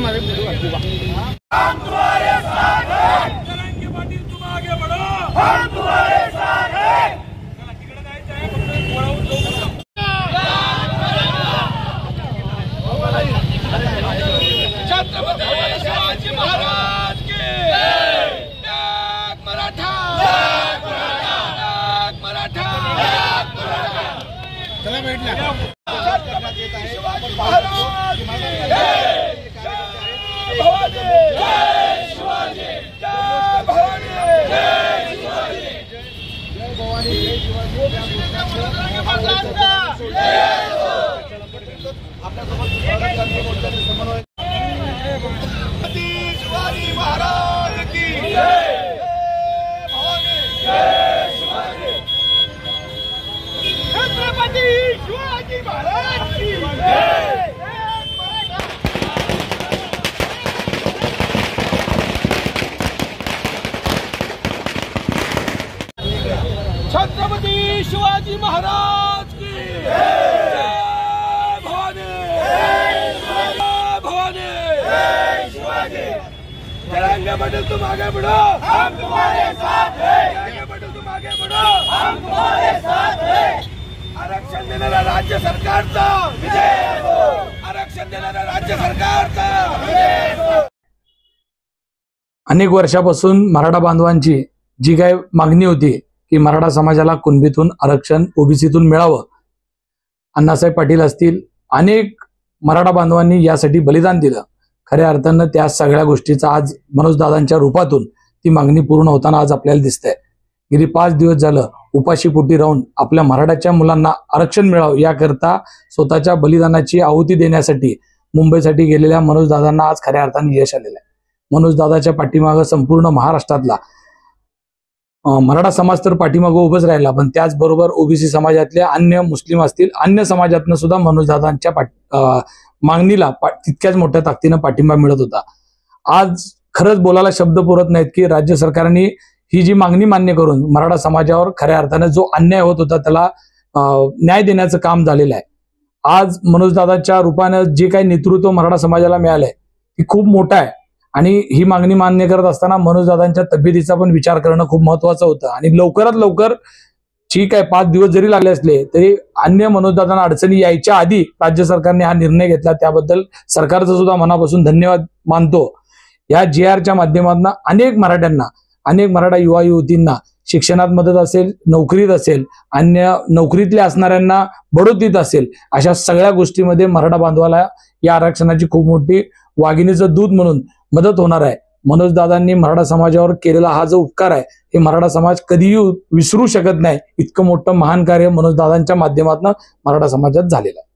मध्ये हम तुम्हारे साथ हैं, करेंगे पाटील तुम आगे बढ़ो, हम तुम्हारे साथ हैं। छत्रपति शिवाजी महाराज की जय, मराठा मराठा। चला बैठला। छत्रपति शिवाजी महाराज की जय भवानी, जय शिवाजी, जय भवानी, जय शिवाजी, जय भवानी, जय शिवाजी। शिवाजी महाराज की जय, भवानी, जय शिवाजी। छत्रपति शिवाजी महाराज की जय। छत्रपति शिवाजी महाराज की जय, भवानी, भवानी, शिवाजी। करेंगे पाटील तुम आगे बढ़ो, हम तुम्हारे साथ हैं, करेंगे पाटील तुम आगे बढ़ो, हम तुम्हारे साथ हैं। आरक्षण देणाऱ्या राज्य सरकारचा विजय हो, आरक्षण देणाऱ्या राज्य सरकारचा विजय हो। अनेक वर्षापासून मराठा बांधवांची जी काय मागणी होती की मराठा समाजाला कुणबीतून आरक्षण ओबीसीतून मिळावं, अण्णासाहेब पाटील असतील, अनेक मराठा बांधवांनी यासाठी बलिदान दिलं। खऱ्या अर्थानं त्या सगळ्या गोष्टीचा आज मनोजदादांच्या रूपातून ती मागणी पूर्ण होताना आज आपल्याला दिसतंय। गेली 5 दिवस झालं उपाशीपोटी राहून आपल्या मराठाच्या मुलांना आरक्षण मिळावं याकरता स्वतःच्या बलिदानाची आहुती देण्यासाठी मुंबईसाठी गेलेल्या मनोजदादांना आज खऱ्या अर्थाने यश आलेलं आहे। मनोजदादाच्या पाठीमागं संपूर्ण महाराष्ट्रातला मराठा समाज तर पाठीमागं उभंच राहिला, पण त्याचबरोबर ओबीसी समाजातले अन्य मुस्लिम असतील, अन्य समाजातनं सुद्धा मनोजदादांच्या मागणीला तितक्याच मोठ्या ताकदीनं पाठिंबा मिळत होता। आज खरंच बोलायला शब्द पुरत नाहीत की राज्य सरकारने ही जी मागणी मान्य करून मराठा समाजावर खऱ्या अर्थाने जो अन्याय होत होता त्याला न्याय देण्याचं काम झालेलं आहे। आज मनोजदादाच्या रूपानं जे काही नेतृत्व मराठा समाजाला मिळालंय ती खूप मोठं आहे आणि ही मागणी मान्य करत असताना मनोजदादांच्या तब्येतीचा पण विचार करणं खूप महत्त्वाचं होतं। आणि लवकरात लवकर ठीक आहे 5 दिवस जरी लागले असले तरी अन्य मनोजदादांना अडचणी यायच्या आधी राज्य सरकारने हा निर्णय घेतला, त्याबद्दल सरकारचं सुद्धा मनापासून धन्यवाद मानतो। या JRच्या माध्यमातून अनेक मराठ्यांना, अनेक मराठा युवा युवतींना शिक्षणात मदत असेल, नोकरीत असेल, अन्य नोकरीतल्या असणाऱ्यांना बढतीत असेल, अशा सगळ्या गोष्टीमध्ये मराठा बांधवाला या आरक्षणाची खूप मोठी वाघिणीचं दूध म्हणून मदत होणार आहे। मनोजदादांनी मराठा समाजावर केलेला हा जो उपकार आहे हे मराठा समाज कधीही विसरू शकत नाही। इतकं मोठं महान कार्य मनोजदादांच्या माध्यमातून मराठा समाजात झालेलं आहे।